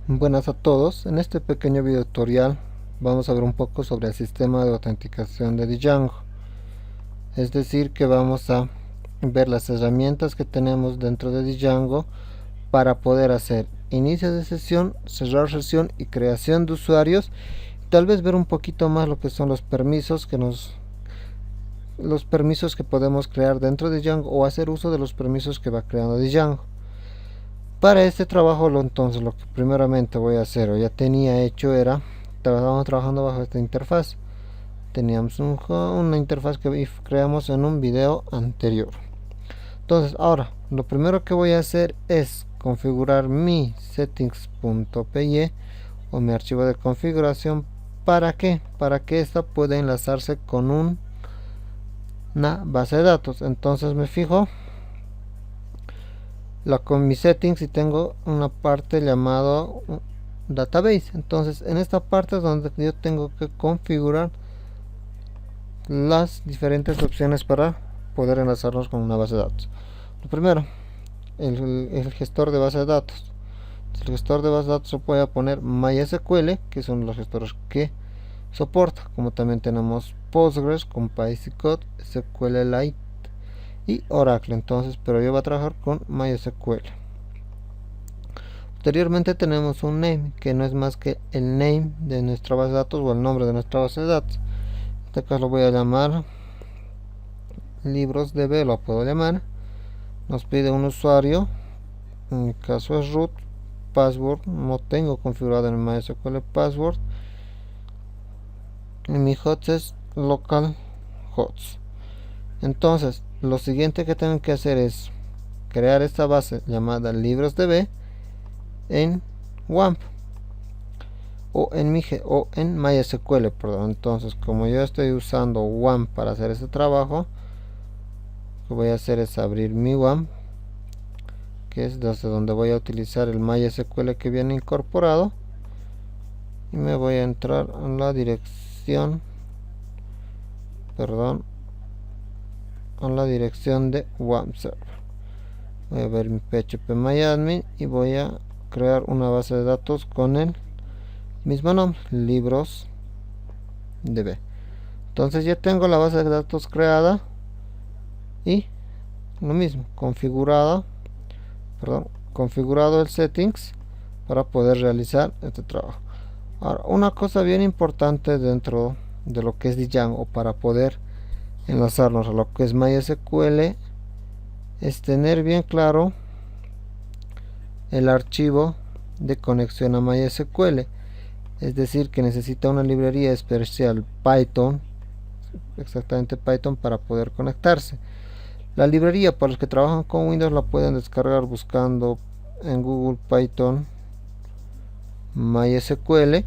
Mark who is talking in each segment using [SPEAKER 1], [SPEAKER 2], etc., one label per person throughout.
[SPEAKER 1] Buenas a todos, en este pequeño video tutorial vamos a ver un poco sobre el sistema de autenticación de Django. Es decir, que vamos a ver las herramientas que tenemos dentro de Django para poder hacer inicio de sesión, cerrar sesión y creación de usuarios. Tal vez ver un poquito más lo que son los permisos que podemos crear dentro de Django, o hacer uso de los permisos que va creando Django. Para este trabajo, entonces lo que primeramente voy a hacer, o ya tenía hecho, era estábamos trabajando bajo esta interfaz. Teníamos una interfaz que creamos en un video anterior. Entonces ahora lo primero que voy a hacer es configurar mi settings.py o mi archivo de configuración. ¿Para qué? Para que esta pueda enlazarse con una base de datos. Entonces me fijo con mis settings y tengo una parte llamada database. Entonces en esta parte es donde yo tengo que configurar las diferentes opciones para poder enlazarnos con una base de datos. Lo primero, el gestor de base de datos. El gestor de base de datos se puede poner MySQL, que son los gestores que soporta, como también tenemos Postgres con PyCode, SQLite y Oracle. Entonces, pero yo voy a trabajar con MySQL. Posteriormente tenemos un name, que no es más que el name de nuestra base de datos o el nombre de nuestra base de datos. En este caso lo voy a llamar libros.db, lo puedo llamar. Nos pide un usuario, en mi caso es root, password, no tengo configurado en MySQL password, y mi host es localhost. Entonces lo siguiente que tengo que hacer es crear esta base llamada libros.db en WAMP o en MySQL, perdón. Entonces, como yo estoy usando WAMP para hacer este trabajo, lo que voy a hacer es abrir mi WAMP, que es desde donde voy a utilizar el MySQL que viene incorporado, y me voy a entrar en la dirección, de WAMP server. Voy a ver mi phpMyAdmin y voy a crear una base de datos con el mismo nombre, libros.db. Entonces ya tengo la base de datos creada y lo mismo, configurado el settings para poder realizar este trabajo. Ahora, una cosa bien importante dentro de lo que es Django para poder enlazarnos a lo que es MySQL es tener bien claro el archivo de conexión a MySQL. Es decir, que necesita una librería especial Python, exactamente Python, para poder conectarse. La librería, para los que trabajan con Windows, la pueden descargar buscando en Google Python MySQL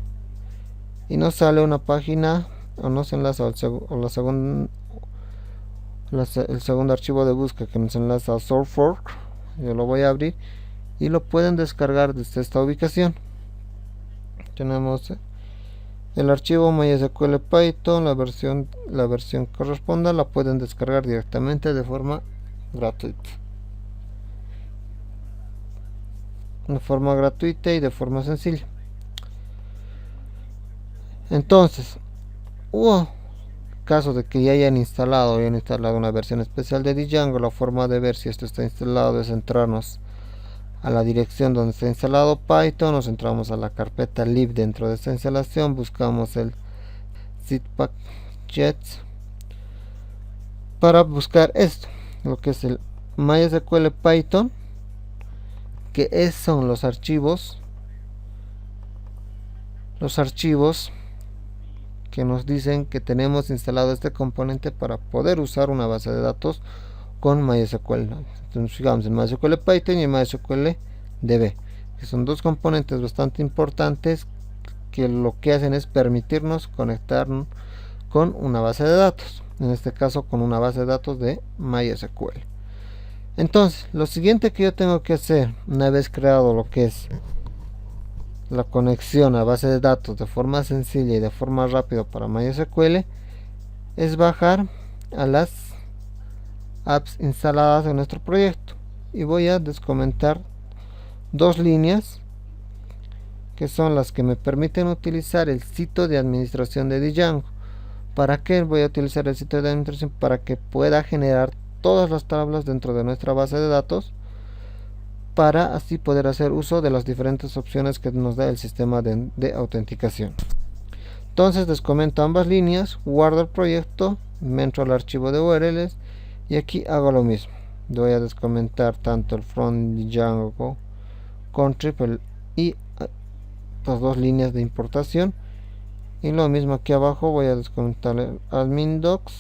[SPEAKER 1] y nos sale una página, o nos enlaza el segundo archivo de búsqueda, que nos enlaza a SourceForge. Yo lo voy a abrir y lo pueden descargar desde esta ubicación. Tenemos el archivo MySQL Python, la versión corresponda, la pueden descargar directamente de forma gratuita. De forma gratuita y de forma sencilla. Entonces, hubo caso de que ya hayan instalado una versión especial de Django, la forma de ver si esto está instalado es entrarnos a la dirección donde está instalado Python, nos entramos a la carpeta lib dentro de esta instalación, buscamos el zip-packets para buscar esto, lo que es el MySQL Python, que son los archivos que nos dicen que tenemos instalado este componente para poder usar una base de datos con MySQL. Entonces fijamos en MySQL Python y MySQL DB, que son dos componentes bastante importantes que lo que hacen es permitirnos conectarnos con una base de datos, en este caso con una base de datos de MySQL. Entonces lo siguiente que yo tengo que hacer, una vez creado lo que es la conexión a base de datos de forma sencilla y de forma rápida para MySQL, es bajar a las apps instaladas en nuestro proyecto, y voy a descomentar dos líneas que son las que me permiten utilizar el sitio de administración de Django. ¿Para qué voy a utilizar el sitio de administración? Para que pueda generar todas las tablas dentro de nuestra base de datos, para así poder hacer uso de las diferentes opciones que nos da el sistema de autenticación. Entonces les comento ambas líneas, guardo el proyecto, me entro al archivo de URLs y aquí hago lo mismo. Voy a descomentar tanto el from Django country y las dos líneas de importación, y lo mismo aquí abajo voy a descomentar el admin docs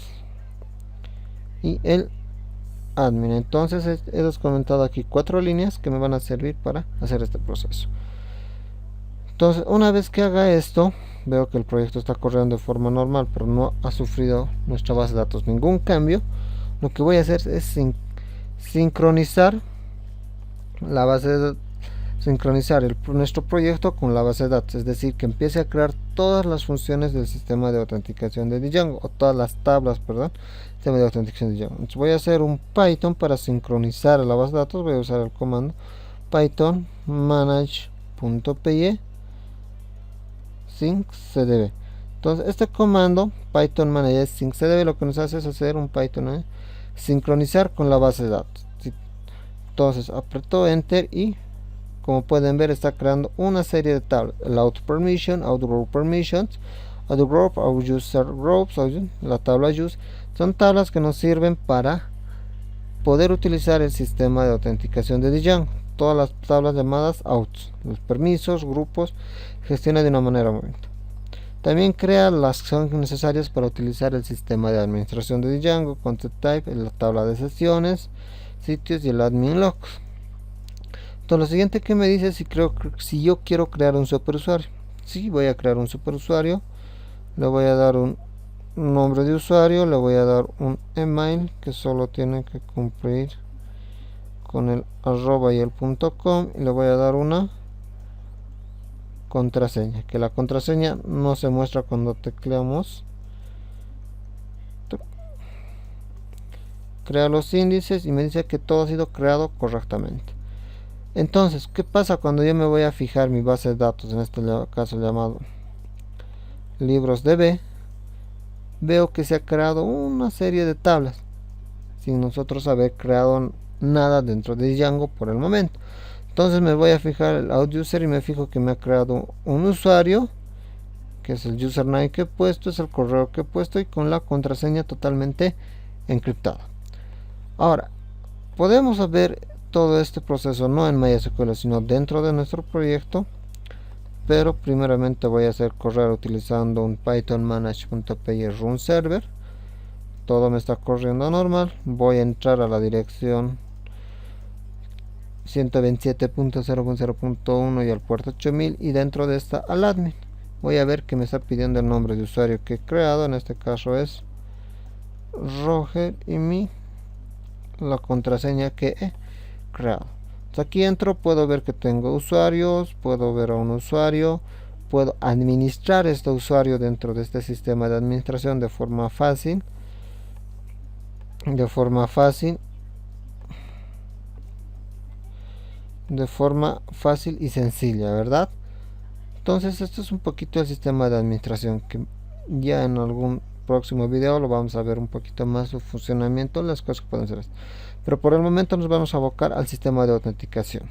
[SPEAKER 1] y el admin. Entonces he descomentado aquí 4 líneas que me van a servir para hacer este proceso. Entonces una vez que haga esto, veo que el proyecto está corriendo de forma normal, pero no ha sufrido nuestra base de datos ningún cambio. Lo que voy a hacer es sincronizar la base de datos, nuestro proyecto con la base de datos, es decir, que empiece a crear todas las funciones del sistema de autenticación de Django, o todas las tablas, perdón, sistema de autenticación de Django. Entonces voy a hacer un Python para sincronizar la base de datos. Voy a usar el comando python manage.py synccdb. Entonces este comando python manage synccdb lo que nos hace es hacer un Python sincronizar con la base de datos. Entonces aprieto enter y como pueden ver está creando una serie de tablas: el out permission, out group permissions, out group, out user groups, la tabla use. Son tablas que nos sirven para poder utilizar el sistema de autenticación de Django. Todas las tablas llamadas outs, los permisos, grupos, gestiona de una manera muy bien. También crea las que son necesarias para utilizar el sistema de administración de Django: content type, la tabla de sesiones, sitios y el admin logs. Entonces lo siguiente que me dice si yo quiero crear un superusuario. Sí, voy a crear un superusuario. Le voy a dar un nombre de usuario, le voy a dar un email que solo tiene que cumplir con el arroba y el .com, y le voy a dar una contraseña, que la contraseña no se muestra cuando tecleamos. Crea los índices y me dice que todo ha sido creado correctamente. Entonces, ¿qué pasa cuando yo me voy a fijar mi base de datos, en este caso llamado libros.db? Veo que se ha creado una serie de tablas sin nosotros haber creado nada dentro de Django por el momento. Entonces me voy a fijar el out user y me fijo que me ha creado un usuario, que es el username que he puesto, es el correo que he puesto y con la contraseña totalmente encriptada. Ahora podemos ver todo este proceso no en MySQL sino dentro de nuestro proyecto, pero primeramente voy a hacer correr utilizando un python manage.py run server. Todo me está corriendo normal. Voy a entrar a la dirección 127.0.0.1 y al puerto 8000, y dentro de esta al admin. Voy a ver que me está pidiendo el nombre de usuario que he creado, en este caso es Roger, y la contraseña que he creado. Aquí entro, puedo ver que tengo usuarios, puedo ver a un usuario, puedo administrar este usuario dentro de este sistema de administración de forma fácil y sencilla, ¿verdad? Entonces esto es un poquito el sistema de administración, que ya en algún próximo video lo vamos a ver un poquito más su funcionamiento, las cosas que pueden hacer esto. Pero por el momento nos vamos a abocar al sistema de autenticación.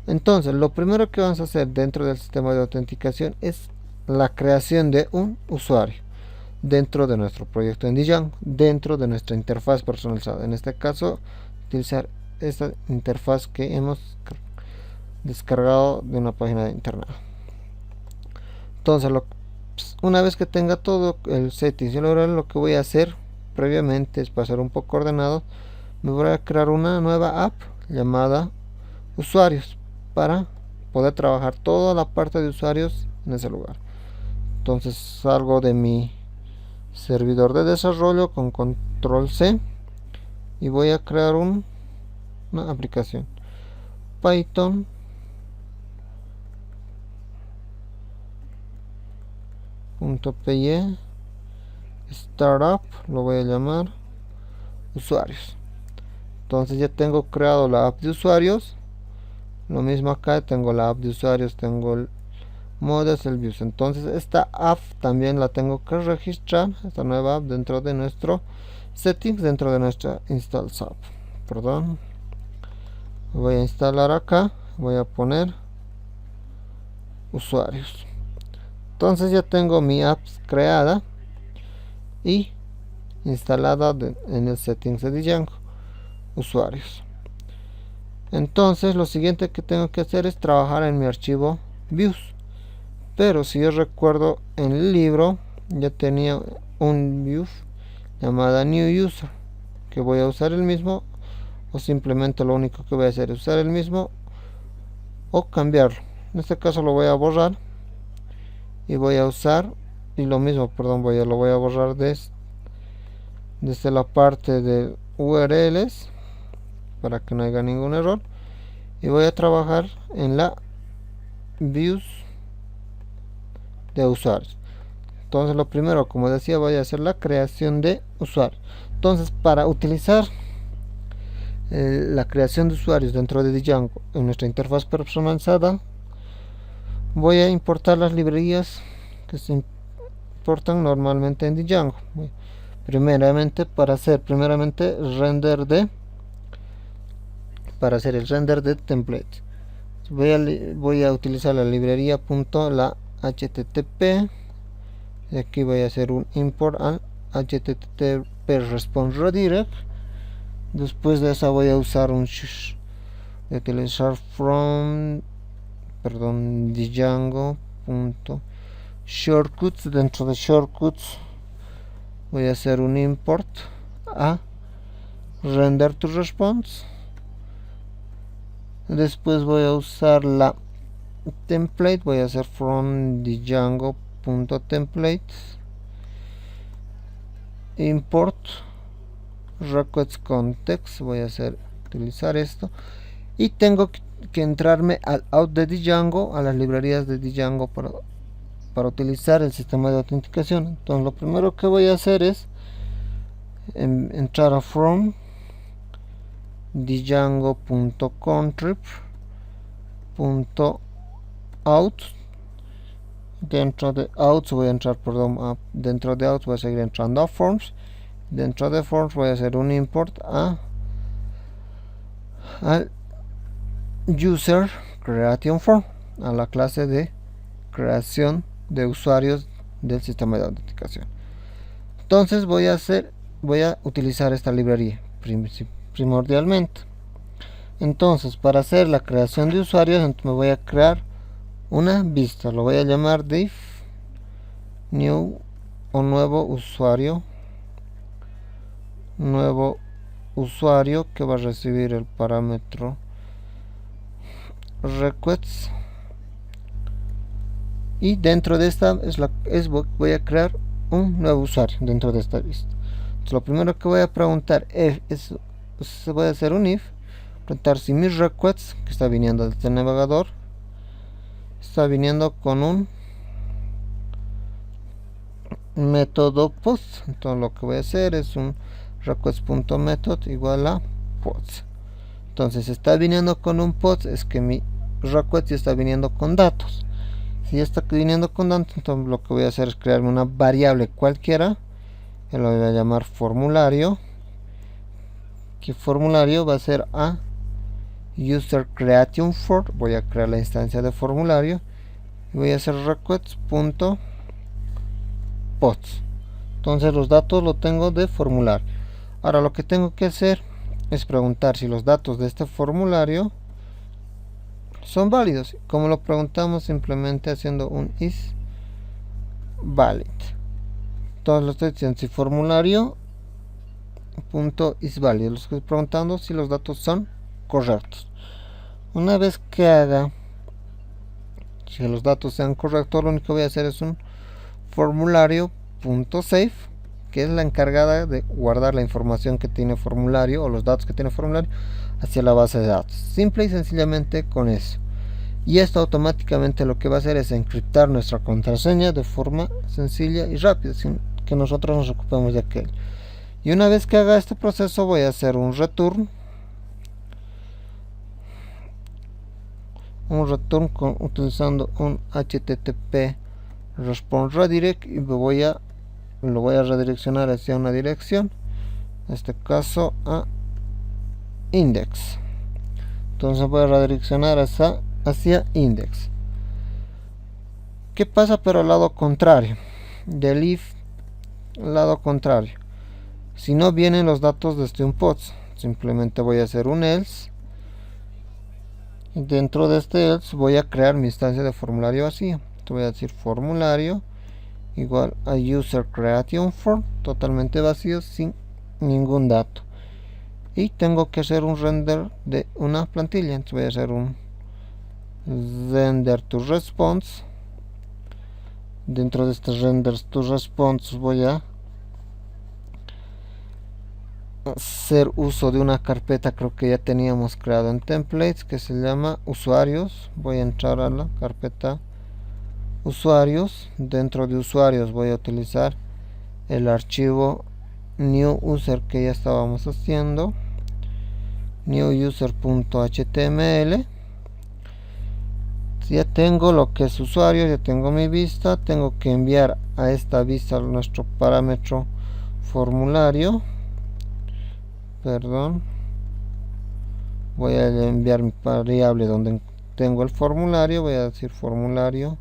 [SPEAKER 1] Entonces lo primero que vamos a hacer dentro del sistema de autenticación es la creación de un usuario dentro de nuestro proyecto en Django, dentro de nuestra interfaz personalizada. En este caso utilizar esta interfaz que hemos descargado de una página de internet. Entonces una vez que tenga todo el settings y lo que voy a hacer previamente es, para ser un poco ordenado, me voy a crear una nueva app llamada usuarios para poder trabajar toda la parte de usuarios en ese lugar. Entonces salgo de mi servidor de desarrollo con control C y voy a crear una aplicación Python .py startup, lo voy a llamar usuarios. Entonces ya tengo creado la app de usuarios. Lo mismo acá, tengo la app de usuarios, tengo Models el views. Entonces esta app también la tengo que registrar, esta nueva app, dentro de nuestro settings, dentro de nuestra installs app. Perdón, voy a instalar acá, voy a poner usuarios. Entonces ya tengo mi app creada y instalada en el settings de Django, usuarios. Entonces lo siguiente que tengo que hacer es trabajar en mi archivo views, pero si yo recuerdo, en el libro ya tenía un view llamada new user, que voy a usar el mismo, o simplemente lo único que voy a hacer es usar el mismo o cambiarlo. En este caso lo voy a borrar y voy a usar, y lo mismo, perdón, lo voy a borrar desde la parte de URLs para que no haya ningún error, y voy a trabajar en la views de usuarios. Entonces lo primero, como decía, voy a hacer la creación de usuarios. Entonces, para utilizar la creación de usuarios dentro de Django en nuestra interfaz personalizada, voy a importar las librerías que se importan normalmente en Django. Primeramente, para hacer el render de template, voy a utilizar la librería .la http, y aquí voy a hacer un import al http response redirect. Después de esa voy a usar utilizar from Django.shortcuts. Dentro de shortcuts voy a hacer un import a render to response. Después voy a usar la template, voy a hacer from Django.template import request context. Voy a utilizar esto, y tengo que entrarme al out de Django, a las librerías de Django para utilizar el sistema de autenticación. Entonces lo primero que voy a hacer es entrar a from Django.contrib.out. dentro de out voy a entrar, dentro de out voy a seguir entrando a forms. Dentro de forms voy a hacer un import al user creation form, a la clase de creación de usuarios del sistema de autenticación. Entonces voy a utilizar esta librería primordialmente. Entonces, para hacer la creación de usuarios, me voy a crear una vista, lo voy a llamar div new o nuevo usuario que va a recibir el parámetro requests, y dentro de esta voy a crear un nuevo usuario dentro de esta vista. Entonces, lo primero que voy a preguntar voy a hacer un if, preguntar si mis requests que está viniendo desde el navegador está viniendo con un método post. Entonces lo que voy a hacer es un request.method igual a post. Entonces, está viniendo con un post, es que mi request ya está viniendo con datos. Si ya está viniendo con datos, entonces lo que voy a hacer es crearme una variable cualquiera, que lo voy a llamar formulario, que formulario va a ser a user creation for. Voy a crear la instancia de formulario y voy a hacer request.post. Entonces los datos lo tengo de formulario. Ahora lo que tengo que hacer es preguntar si los datos de este formulario son válidos. Como lo preguntamos, simplemente haciendo un is valid. Entonces lo estoy diciendo si formulario punto is valid. Lo estoy preguntando si los datos son correctos. Una vez que haga que los datos sean correctos, lo único que voy a hacer es un formulario.save, que es la encargada de guardar la información que tiene formulario o los datos que tiene formulario hacia la base de datos. Simple y sencillamente con eso. Y esto automáticamente lo que va a hacer es encriptar nuestra contraseña de forma sencilla y rápida, sin que nosotros nos ocupemos de aquello. Y una vez que haga este proceso, voy a hacer un return un return utilizando un http response redirect y lo voy a redireccionar hacia una dirección, en este caso a index. Entonces voy a redireccionar hacia index. ¿Qué pasa pero al lado contrario del if? Lado contrario, si no vienen los datos desde un pods, simplemente voy a hacer un else y dentro de este else voy a crear mi instancia de formulario vacío. Voy a decir formulario igual a user creation form, totalmente vacío, sin ningún dato, y tengo que hacer un render de una plantilla. Entonces voy a hacer un render to response. Dentro de este render to response voy a hacer uso de una carpeta, creo que ya teníamos creado en templates, que se llama usuarios. Voy a entrar a la carpeta usuarios. Dentro de usuarios voy a utilizar el archivo new user que ya estábamos haciendo, new user.html. Ya tengo lo que es usuario, ya tengo mi vista. Tengo que enviar a esta vista nuestro parámetro formulario. Voy a enviar mi variable donde tengo el formulario. Voy a decir formulario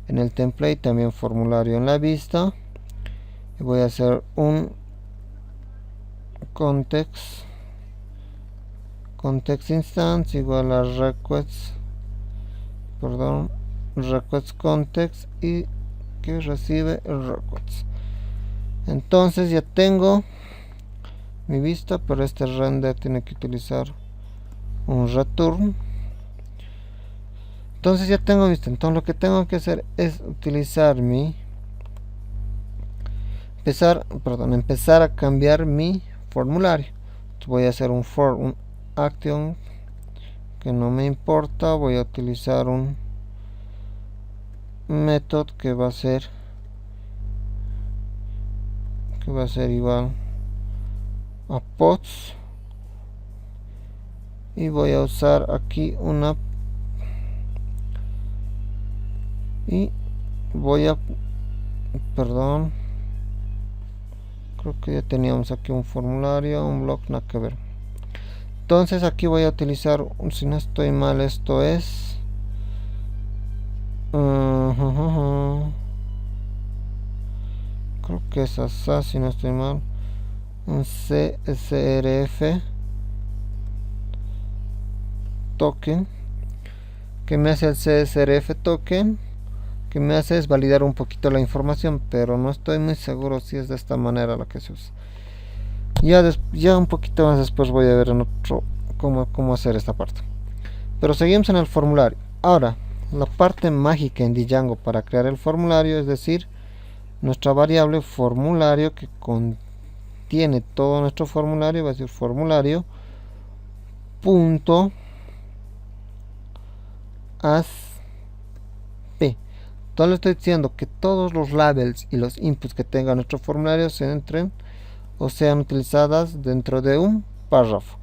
[SPEAKER 1] en el template, también formulario en la vista. Y voy a hacer un context instance igual a request context y que recibe el request. Entonces ya tengo mi vista, pero este render tiene que utilizar un return. Entonces ya tengo vista. Entonces lo que tengo que hacer es utilizar empezar a cambiar mi formulario. Entonces voy a hacer un action que no me importa. Voy a utilizar un método que va a ser igual a pods, y voy a usar aquí una creo que ya teníamos aquí un formulario, un blog, nada que ver. Entonces aquí voy a utilizar, si no estoy mal, esto es creo que es así, si no estoy mal, un CSRF token. Que me hace el CSRF token? Que me hace es validar un poquito la información, pero no estoy muy seguro si es de esta manera la que se usa. Ya un poquito más después voy a ver en otro cómo hacer esta parte. Pero seguimos en el formulario. Ahora, la parte mágica en Django para crear el formulario, es decir, nuestra variable formulario que contiene todo nuestro formulario, va a ser formulario punto asp. Entonces le estoy diciendo que todos los labels y los inputs que tenga nuestro formulario se entren o sean utilizadas dentro de un párrafo.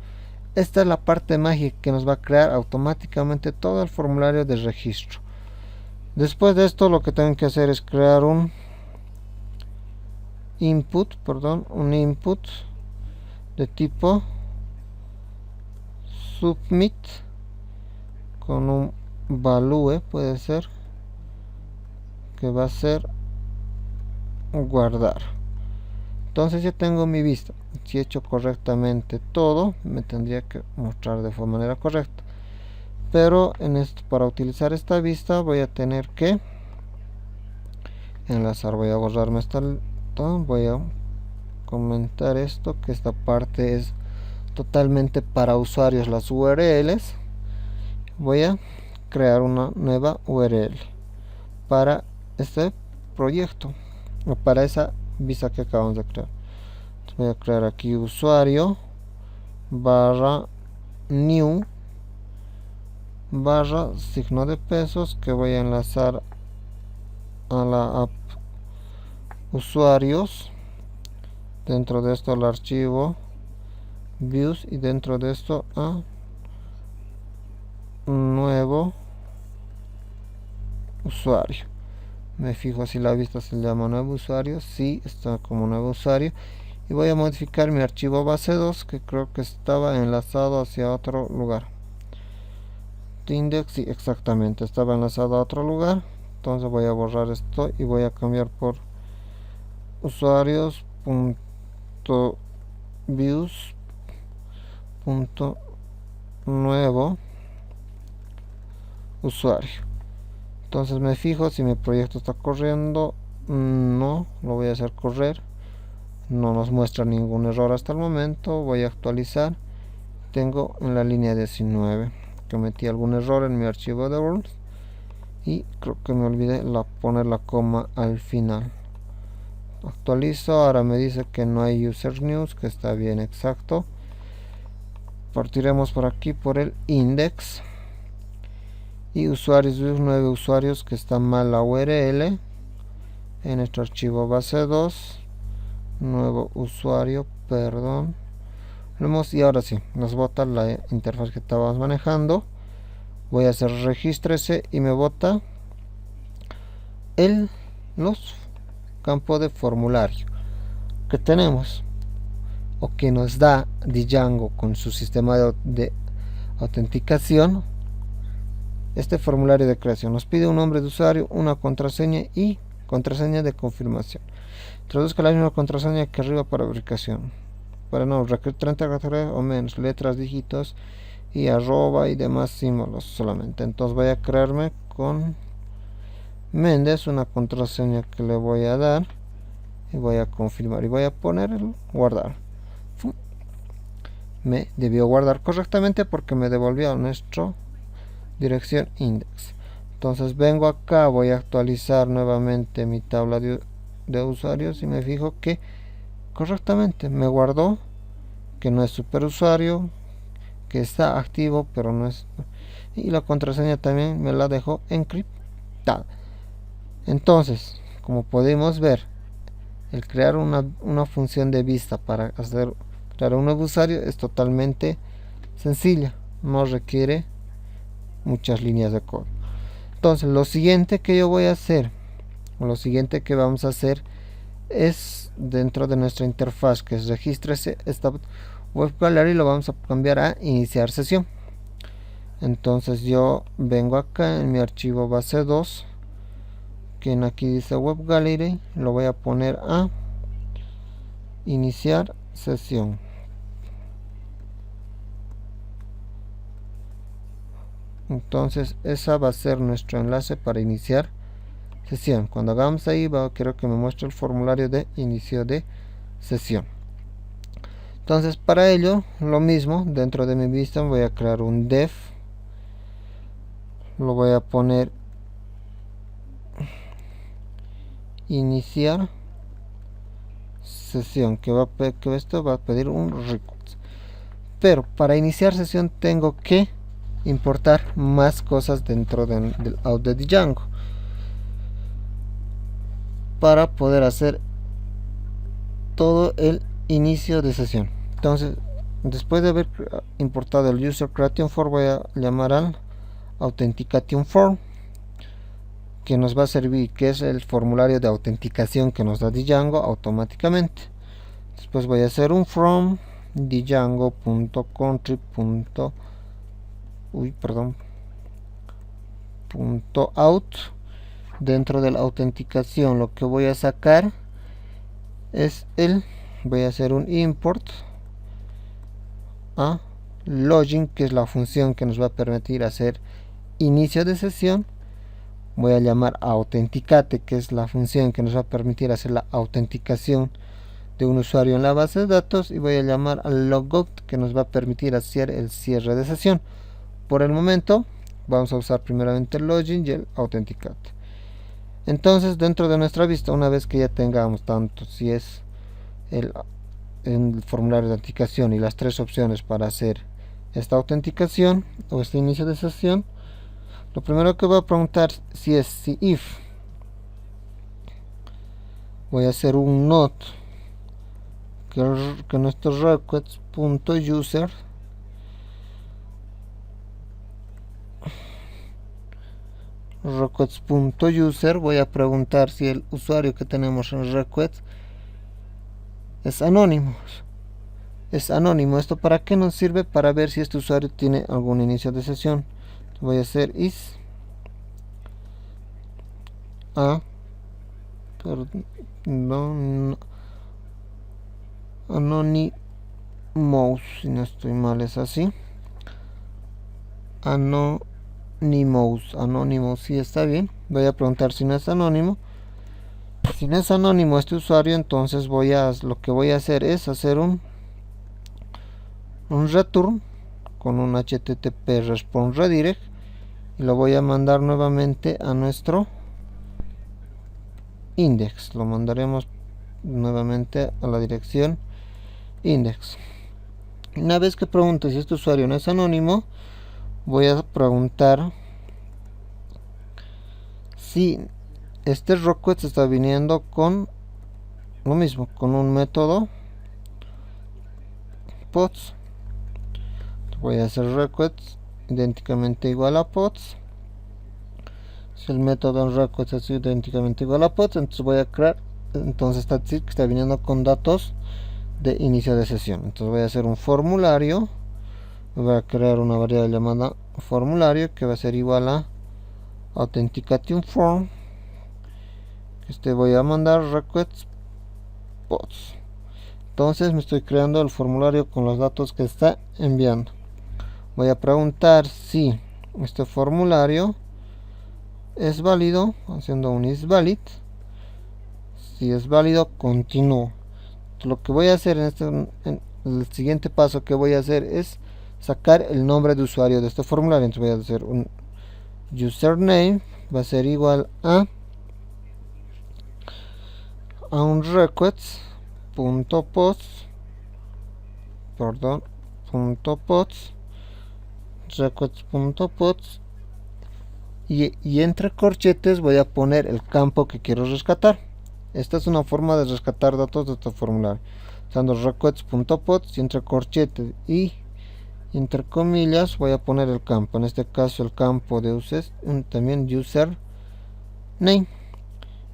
[SPEAKER 1] Esta es la parte mágica que nos va a crear automáticamente todo el formulario de registro. Después de esto, lo que tengo que hacer es crear un input de tipo submit con un value, puede ser, que va a ser guardar. Entonces ya tengo mi vista. Si he hecho correctamente todo, me tendría que mostrar de manera correcta. Pero para utilizar esta vista voy a tener que enlazar. Voy a borrarme voy a comentar esto, que esta parte es totalmente para usuarios, las URLs. Voy a crear una nueva URL para este proyecto o para esa vista que acabamos de crear. Entonces voy a crear aquí usuario barra new barra signo de pesos, que voy a enlazar a la app usuarios. Dentro de esto al archivo views y dentro de esto a nuevo usuario. Me fijo si la vista se llama nuevo usuario. Sí, está como nuevo usuario. Y voy a modificar mi archivo base 2, que creo que estaba enlazado hacia otro lugar. Index, sí, exactamente, estaba enlazado a otro lugar. Entonces voy a borrar esto y voy a cambiar por usuarios.views.nuevo usuario. Entonces me fijo si mi proyecto está corriendo. No, lo voy a hacer correr. No nos muestra ningún error hasta el momento. Voy a actualizar. Tengo en la línea 19. Cometí algún error en mi archivo de Word y creo que me olvidé poner la coma al final. Actualizo. Ahora me dice que no hay user news, que está bien, exacto. Partiremos por aquí por el index y usuarios, 9 usuarios, que está mal la URL en nuestro archivo base 2. Nuevo usuario, perdón. Y ahora sí, nos bota la interfaz que estábamos manejando. Voy a hacer regístrese y me bota los campos de formulario que tenemos o que nos da Django con su sistema de autenticación. Este formulario de creación nos pide un nombre de usuario, una contraseña y contraseña de confirmación. Introduzca la misma contraseña que arriba para verificación. Para no requerir 30 caracteres o menos, letras, dígitos y arroba y demás símbolos solamente. Entonces voy a crearme con Méndez una contraseña que le voy a dar y voy a confirmar y voy a poner el guardar. Me debió guardar correctamente porque me devolvió nuestra dirección index. Entonces vengo acá, voy a actualizar nuevamente mi tabla de usuarios y me fijo que correctamente me guardó que no es superusuario, que está activo pero no es, y la contraseña también me la dejó encriptada. Entonces, como podemos ver, el crear una función de vista para crear un nuevo usuario es totalmente sencilla, no requiere muchas líneas de código. Entonces lo siguiente que yo voy a hacer, o lo siguiente que vamos a hacer, es dentro de nuestra interfaz, que es regístrese, esta web gallery lo vamos a cambiar a iniciar sesión. Entonces yo vengo acá en mi archivo base 2, que en aquí dice web gallery, lo voy a poner a iniciar sesión. Entonces esa va a ser nuestro enlace para iniciar sesión. Cuando hagamos ahí, quiero que me muestre el formulario de inicio de sesión. Entonces para ello, lo mismo, dentro de mi vista voy a crear un dev. Lo voy a poner iniciar sesión, que esto va a pedir un request. Pero para iniciar sesión tengo que importar más cosas dentro del out de Django para poder hacer todo el inicio de sesión. Entonces, después de haber importado el user creation form, voy a llamar al authentication form, que nos va a servir, que es el formulario de autenticación que nos da Django automáticamente. Después voy a hacer un from django.out. Dentro de la autenticación lo que voy a sacar es voy a hacer un import a login, que es la función que nos va a permitir hacer inicio de sesión. Voy a llamar a authenticate, que es la función que nos va a permitir hacer la autenticación de un usuario en la base de datos, y voy a llamar al logout, que nos va a permitir hacer el cierre de sesión. Por el momento vamos a usar primeramente el login y el authenticate. Entonces, dentro de nuestra vista, una vez que ya tengamos tanto si es el formulario de autenticación y las tres opciones para hacer esta autenticación o este inicio de sesión, lo primero que voy a preguntar si if voy a hacer un not que nuestro request.user request.user, voy a preguntar si el usuario que tenemos en request es anónimo. Es anónimo. ¿Esto para qué nos sirve? Para ver si este usuario tiene algún inicio de sesión. Voy a hacer is a, perdón, anonymous, si no estoy mal es así. Anonymous, sí está bien. Voy a preguntar si no es anónimo. Si no es anónimo este usuario, entonces lo que voy a hacer es hacer un return con un http response redirect y lo voy a mandar nuevamente a nuestro index. Lo mandaremos nuevamente a la dirección index. Una vez que pregunte si este usuario no es anónimo, voy a preguntar si este request está viniendo con lo mismo, con un método pods. Voy a hacer request idénticamente igual a pods. Si el método en request es idénticamente igual a pods, entonces voy a crear, entonces está viniendo con datos de inicio de sesión. Entonces voy a hacer un formulario, voy a crear una variable llamada formulario que va a ser igual a authentication form. Voy a mandar request pods. Entonces me estoy creando el formulario con los datos que está enviando. Voy a preguntar si este formulario es válido, haciendo un isValid. Si es válido, continúo. Lo que voy a hacer en el siguiente paso que voy a hacer es sacar el nombre de usuario de este formulario. Entonces voy a hacer un username, va a ser igual a un request.pods, request.pods, y entre corchetes voy a poner el campo que quiero rescatar. Esta es una forma de rescatar datos de este formulario, usando request.pods y entre corchetes y entre comillas voy a poner el campo, en este caso el campo de también username,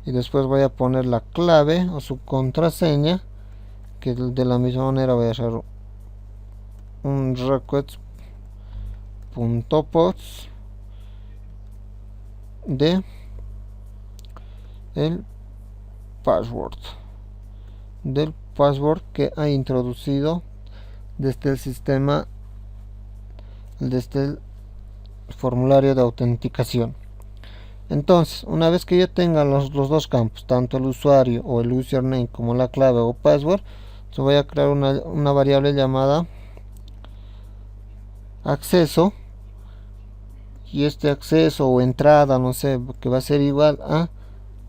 [SPEAKER 1] y después voy a poner la clave o su contraseña, que de la misma manera voy a hacer un request.pods de el password que ha introducido desde el sistema, desde el formulario de autenticación. Entonces, una vez que yo tenga los dos campos, tanto el usuario o el username como la clave o password, yo voy a crear una variable llamada acceso, y este acceso o entrada, no sé, que va a ser igual a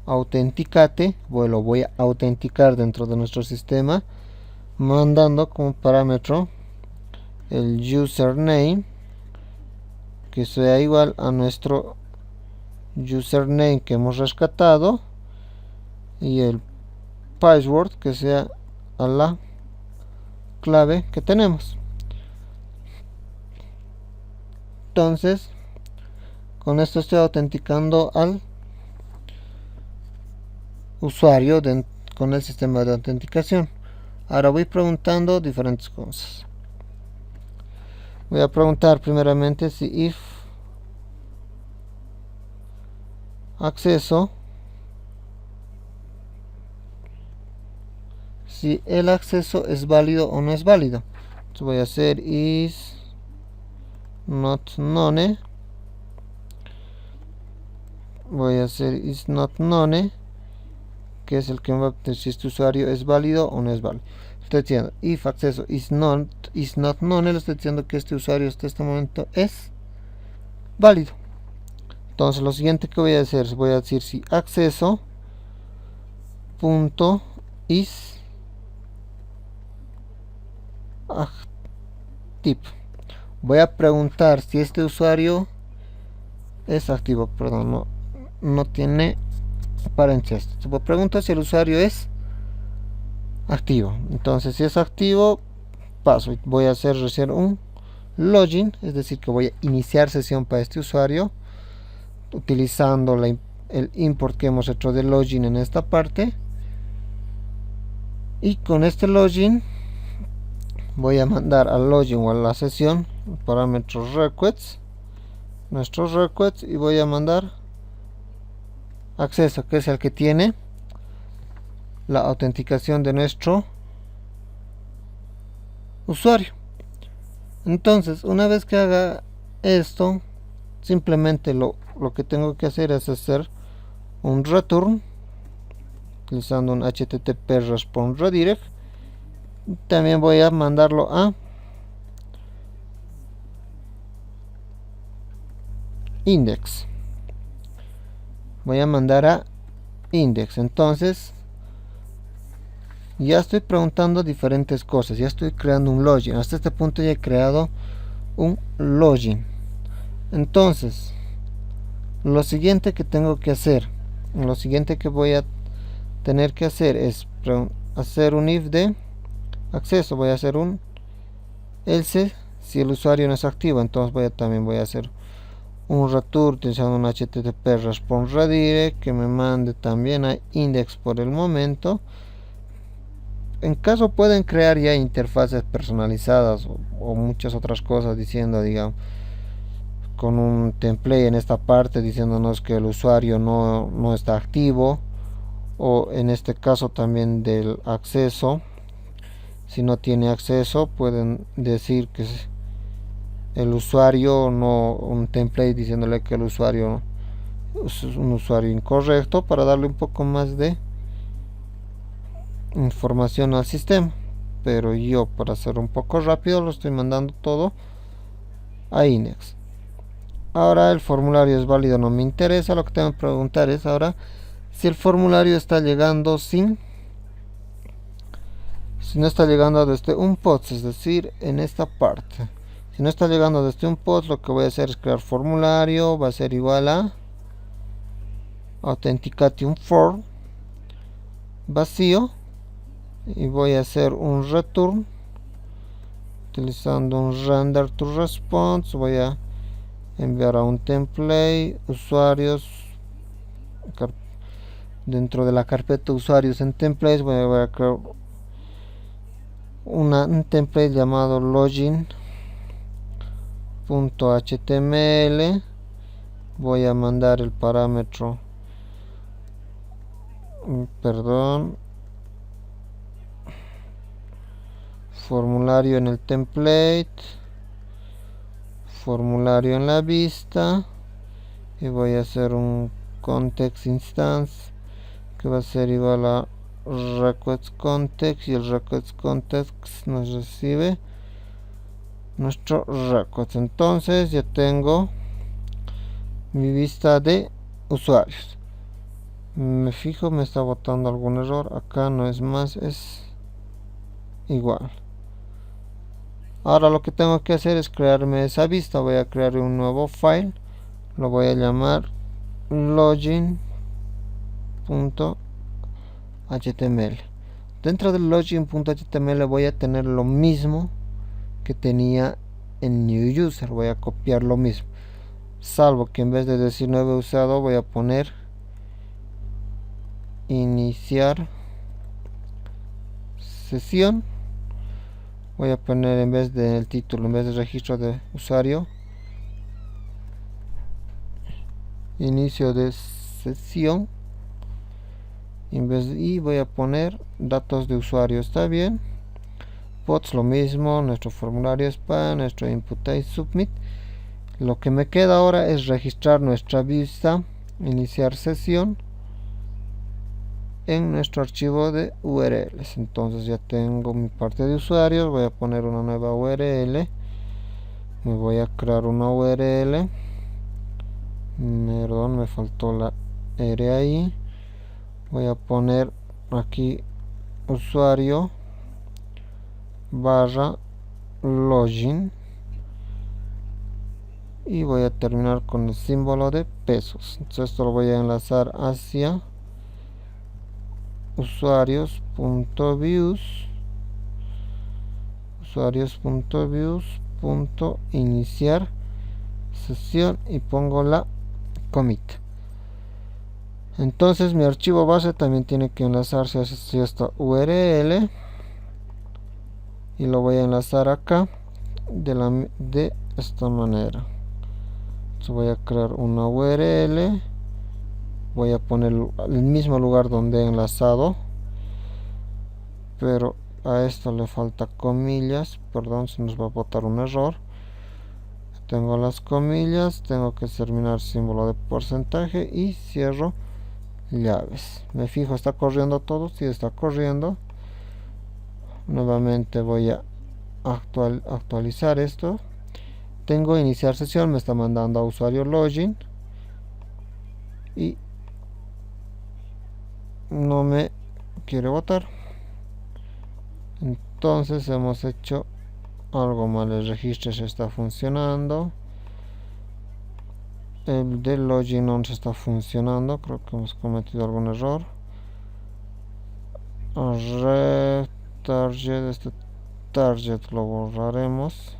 [SPEAKER 1] autenticate. Bueno, lo voy a autenticar dentro de nuestro sistema, mandando como parámetro el username que sea igual a nuestro username que hemos rescatado y el password que sea a la clave que tenemos. Entonces con esto estoy autenticando al usuario con el sistema de autenticación. Ahora voy preguntando diferentes cosas. Voy a preguntar primeramente si if acceso, si el acceso es válido o no es válido. Entonces voy a hacer is not known. Voy a hacer is not known, que es el que me va a decir si este usuario es válido o no es válido. Estoy diciendo if acceso is not known, le estoy diciendo que este usuario hasta este momento es válido. Entonces lo siguiente que voy a hacer, voy a decir si acceso punto is active. Voy a preguntar si este usuario es activo, perdón, no tiene paréntesis. Pregunto si el usuario es activo. Entonces si es activo, paso y voy a hacer recién un login, es decir que voy a iniciar sesión para este usuario. utilizando el import que hemos hecho de login en esta parte, y con este login voy a mandar al login o a la sesión parámetros requests, nuestros requests, y voy a mandar acceso, que es el que tiene la autenticación de nuestro usuario. Entonces, una vez que haga esto, simplemente lo que tengo que hacer es hacer un return utilizando un http response redirect. También voy a mandarlo a index. Voy a mandar a index. Entonces ya estoy preguntando diferentes cosas, ya estoy creando un login. Hasta este punto ya he creado un login. Entonces lo siguiente que tengo que hacer, lo siguiente que voy a tener que hacer es hacer un if de acceso. Voy a hacer un else si el usuario no es activo. Entonces también voy a hacer un return utilizando un http response redirect que me mande también a index por el momento. En caso pueden crear ya interfaces personalizadas o muchas otras cosas, diciendo, digamos, con un template en esta parte diciéndonos que el usuario no está activo, o en este caso también del acceso. Si no tiene acceso, pueden decir que el usuario, no un template diciéndole que el usuario es un usuario incorrecto, para darle un poco más de información al sistema. Pero yo, para hacer un poco rápido, lo estoy mandando todo a index. Ahora el formulario es válido, no me interesa. Lo que tengo que preguntar es ahora si el formulario está llegando si no está llegando desde un post, es decir, en esta parte. Si no está llegando desde un post, lo que voy a hacer es crear formulario. Va a ser igual a authentication form vacío, y voy a hacer un return utilizando un render to response. Voy a enviar a un template usuarios. Dentro de la carpeta usuarios en templates voy a crear un template llamado login.html. voy a mandar el parámetro, formulario en el template, formulario en la vista, y voy a hacer un context instance que va a ser igual a request context, y el request context nos recibe nuestro request. Entonces ya tengo mi vista de usuarios. Me fijo, me está botando algún error. Acá no es más, es igual. Ahora lo que tengo que hacer es crearme esa vista. Voy a crear un nuevo file, lo voy a llamar login.html. Dentro del login.html voy a tener lo mismo que tenía en new user. Voy a copiar lo mismo, salvo que en vez de decir nuevo usado voy a poner iniciar sesión. Voy a poner, en vez del título, en vez de registro de usuario, inicio de sesión. Y voy a poner datos de usuario. Está bien. Pods lo mismo, nuestro formulario spam, nuestro input y submit. Lo que me queda ahora es registrar nuestra vista, iniciar sesión, en nuestro archivo de URLs. Entonces ya tengo mi parte de usuarios. Voy a poner una nueva URL. Me voy a crear una URL. Perdón, me faltó la R ahí. Voy a poner aquí usuario barra login, y voy a terminar con el símbolo de pesos. Entonces esto lo voy a enlazar hacia usuarios.views.iniciar sesión, y pongo la commit. Entonces mi archivo base también tiene que enlazarse hacia esta URL y lo voy a enlazar acá de esta manera. Entonces voy a crear una URL, voy a poner el mismo lugar donde he enlazado, pero a esto le falta comillas, perdón, se nos va a botar un error. Tengo las comillas, tengo que terminar símbolo de porcentaje y cierro llaves. Me fijo, está corriendo todo, sí está corriendo. Nuevamente voy a actualizar esto. Tengo iniciar sesión, me está mandando a usuario login y no me quiere votar. Entonces hemos hecho algo mal, el registro se está funcionando, el de login no se está funcionando, creo que hemos cometido algún error. Target, este target lo borraremos.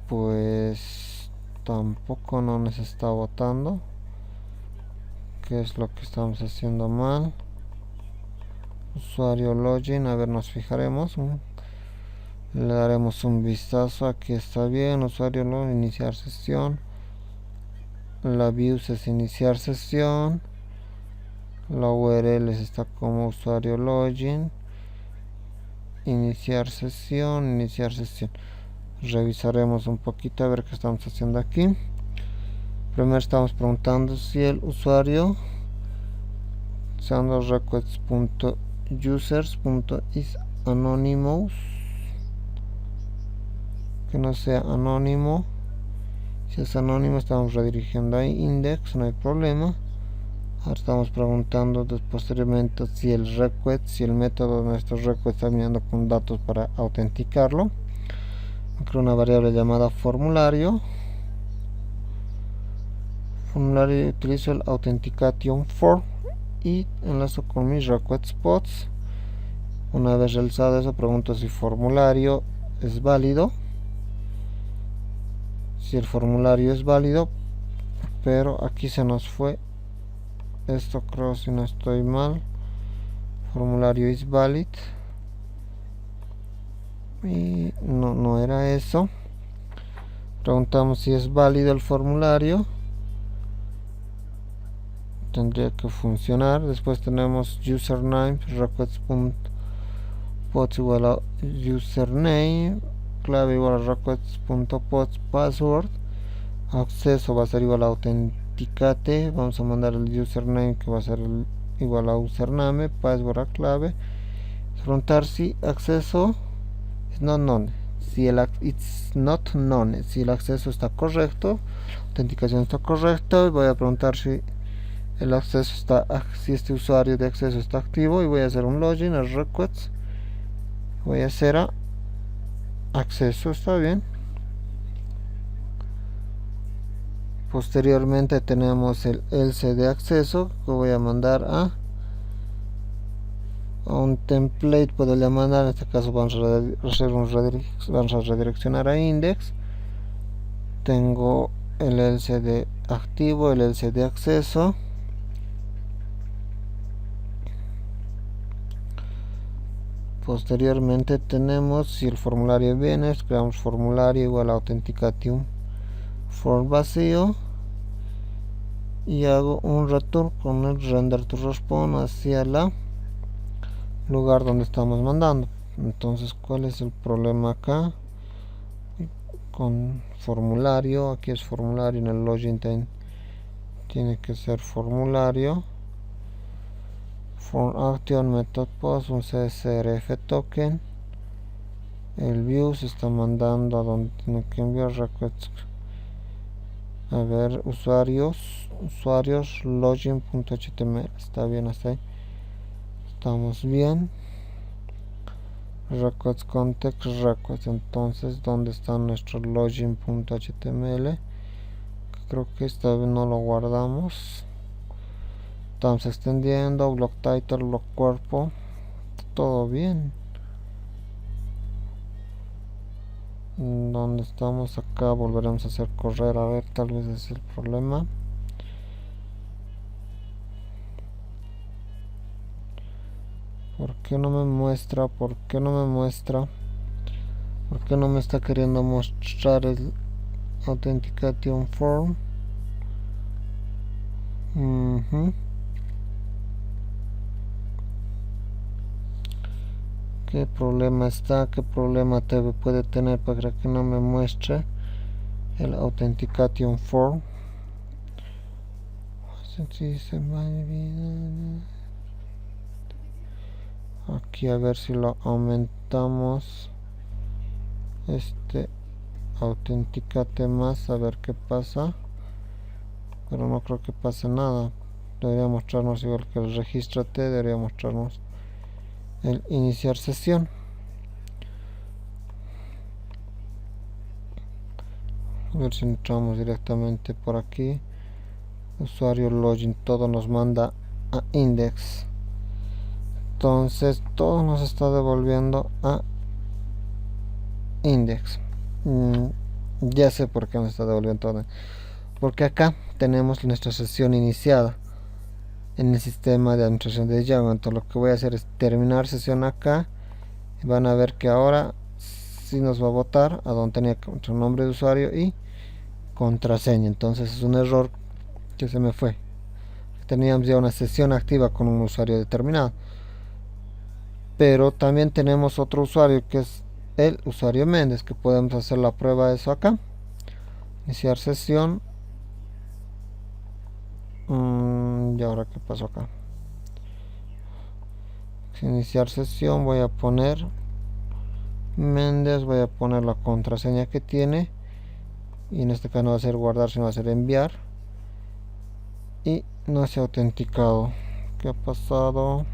[SPEAKER 1] Pues tampoco no nos está votando. ¿Qué es lo que estamos haciendo mal? Usuario login, a ver, nos fijaremos. Le daremos un vistazo, aquí está bien. Usuario login, iniciar sesión. La views es iniciar sesión. La URL está como usuario login. Iniciar sesión, iniciar sesión. Revisaremos un poquito a ver qué estamos haciendo aquí. Primero estamos preguntando si el usuario usando requests.users.isAnonymous, que no sea anónimo. Si es anónimo estamos redirigiendo a index, no hay problema. Ahora estamos preguntando posteriormente si el request, si el método de nuestro request está viniendo con datos para autenticarlo. Creo una variable llamada formulario. Formulario, utilizo el authentication form y enlazo con mis request spots. Una vez realizado eso, pregunto si formulario es válido. Si el formulario es válido, pero aquí se nos fue esto, creo, si no estoy mal. Formulario is valid y no era eso. Preguntamos si es válido el formulario, tendría que funcionar. Después tenemos username, requests.pods igual a username, clave igual a requests.pods password, acceso va a ser igual a autenticate, vamos a mandar el username que va a ser igual a username, password a clave. Preguntar si acceso es not known, si el it's not known, si el acceso está correcto, autenticación está correcta, y voy a preguntar si el acceso está, si este usuario de acceso está activo, y voy a hacer un login a requests, voy a hacer a acceso, está bien. Posteriormente tenemos el else de acceso que voy a mandar a un template, podría mandar, en este caso vamos a redireccionar a index. Tengo el else de activo, el else de acceso. Posteriormente tenemos si el formulario viene, creamos formulario igual a authentication form vacío y hago un return con el render to response hacia la lugar donde estamos mandando. Entonces, ¿cuál es el problema acá? Con formulario, aquí es formulario, en el login tiene que ser formulario. Form action method post, un csrf token. El view se está mandando a donde tiene que enviar requests. A ver, usuarios login.html, está bien hasta ahí, estamos bien. Requests context requests, entonces ¿dónde está nuestro login.html? Creo que esta vez no lo guardamos. Estamos extendiendo, block title, block cuerpo, todo bien. ¿Dónde estamos? Acá volveremos a hacer correr. A ver, tal vez es el problema. ¿Por qué no me muestra? ¿Por qué no me muestra? ¿Por qué no me está queriendo mostrar el Authentication Form? ¿Qué problema está? ¿Qué problema puede tener para que no me muestre el Authentication Form? Aquí a ver si lo aumentamos. Autenticate más, a ver qué pasa. Pero no creo que pase nada. Debería mostrarnos igual que el regístrate, debería mostrarnos el iniciar sesión. A ver si entramos directamente por aquí. Usuario login, todo nos manda a index. Entonces todo nos está devolviendo a index. Ya sé por qué nos está devolviendo todo. Porque acá tenemos nuestra sesión iniciada en el sistema de administración de Django. Entonces lo que voy a hacer es terminar sesión acá. Y van a ver que ahora sí nos va a botar a donde tenía nuestro nombre de usuario y contraseña. Entonces es un error que se me fue. Teníamos ya una sesión activa con un usuario determinado. Pero también tenemos otro usuario que es el usuario Méndez, que podemos hacer la prueba de eso acá. Iniciar sesión. Y ahora qué pasó acá. Iniciar sesión, voy a poner Méndez, voy a poner la contraseña que tiene, y en este caso no va a ser guardar, sino va a ser enviar, y no se ha autenticado. ¿Qué ha pasado?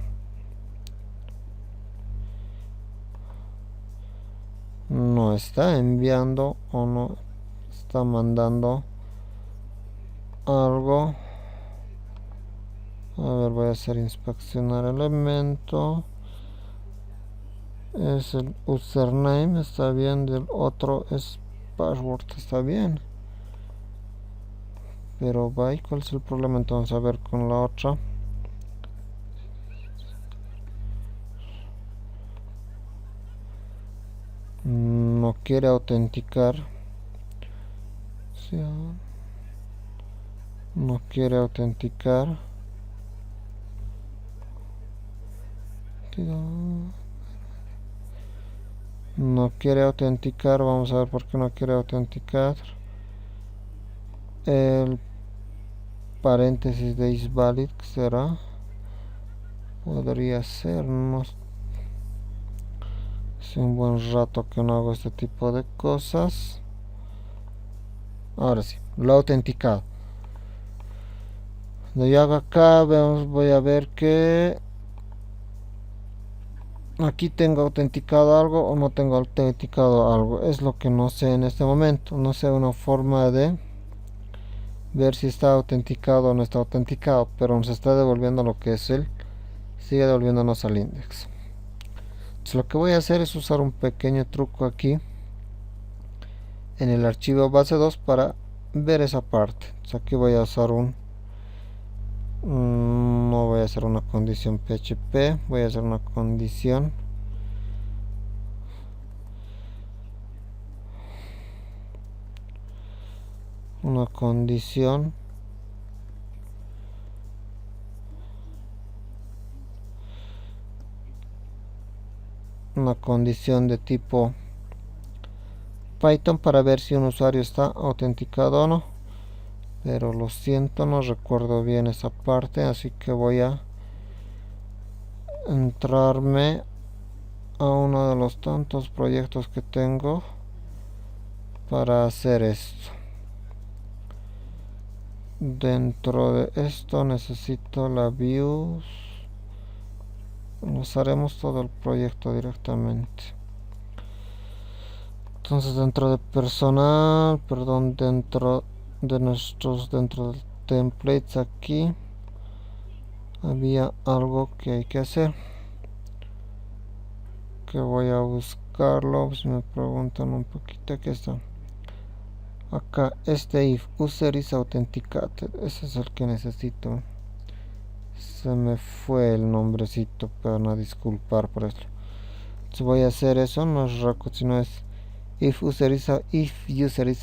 [SPEAKER 1] No está enviando o no está mandando algo. A ver, voy a hacer inspeccionar elemento. Es el username, está bien. Del otro es password, está bien. Pero bye, ¿cuál es el problema entonces? A ver con la otra. No quiere autenticar. No quiere autenticar. No quiere autenticar. Vamos a ver por qué no quiere autenticar. El paréntesis de is valid, ¿qué será? Podría ser, no. Hace un buen rato que no hago este tipo de cosas. Ahora sí, lo he autenticado. Lo yo hago acá, voy a ver que aquí tengo autenticado algo o no tengo autenticado algo. Es lo que no sé en este momento. No sé una forma de ver si está autenticado o no está autenticado, pero nos está devolviendo lo que es él. Sigue devolviéndonos al index. Entonces lo que voy a hacer es usar un pequeño truco aquí en el archivo base 2 para ver esa parte. Entonces aquí voy a usar no voy a hacer una condición PHP, voy a hacer una condición de tipo Python para ver si un usuario está autenticado o no, pero lo siento, no recuerdo bien esa parte, así que voy a entrarme a uno de los tantos proyectos que tengo para hacer esto. Dentro de esto necesito la views. Nos haremos todo el proyecto directamente. Entonces dentro de personal, dentro de dentro del templates aquí había algo que hay que hacer, que voy a buscar. explicarlo. Si me preguntan un poquito, aquí está. Acá este if user is authenticated, ese es el que necesito. Se me fue el nombrecito, para no disculpar por eso. Entonces voy a hacer eso, no es record, sino es if user is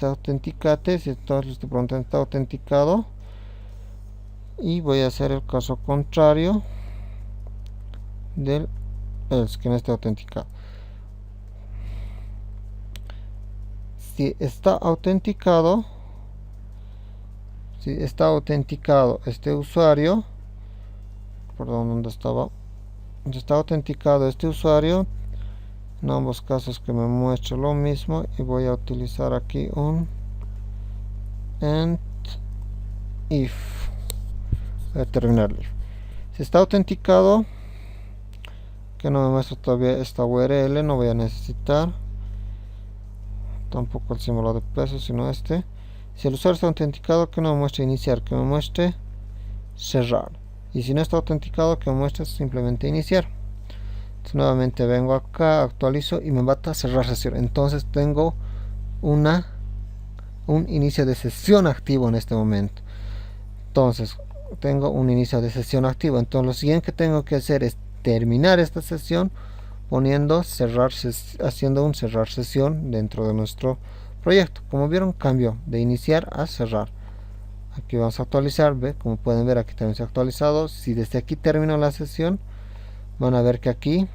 [SPEAKER 1] authenticated. Si entonces te preguntan está autenticado, y voy a hacer el caso contrario del else, que no esté autenticado. Si está autenticado este usuario, perdón, ¿dónde estaba? Si está autenticado este usuario, en ambos casos que me muestre lo mismo, y voy a utilizar aquí un and if. Voy a terminar if. Si está autenticado, que no me muestra todavía esta URL, no voy a necesitar tampoco el símbolo de peso, sino este. Si el usuario está autenticado, que no me muestre iniciar, que me muestre cerrar. Y si no está autenticado, que me muestre simplemente iniciar. Entonces nuevamente vengo acá, actualizo y me va a cerrar sesión. Entonces tengo un inicio de sesión activo en este momento. Entonces tengo un inicio de sesión activo. Entonces lo siguiente que tengo que hacer es terminar esta sesión haciendo un cerrar sesión dentro de nuestro proyecto. Como vieron, cambio de iniciar a cerrar. Aquí vamos a actualizar, como pueden ver, aquí también se ha actualizado. Si desde aquí termino la sesión, van a ver que aquí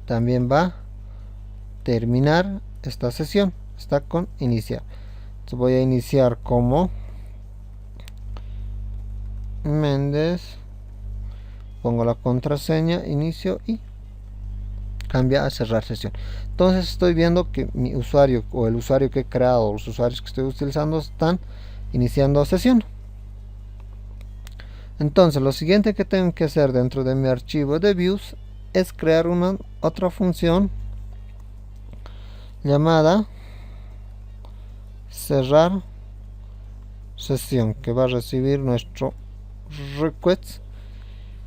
[SPEAKER 1] también va a terminar esta sesión, está con iniciar. Entonces voy a iniciar como Méndez, pongo la contraseña, inicio y cambia a cerrar sesión. Entonces estoy viendo que mi usuario o el usuario que he creado, los usuarios que estoy utilizando, están iniciando sesión. Entonces lo siguiente que tengo que hacer dentro de mi archivo de views es crear una otra función llamada cerrar sesión, que va a recibir nuestro request,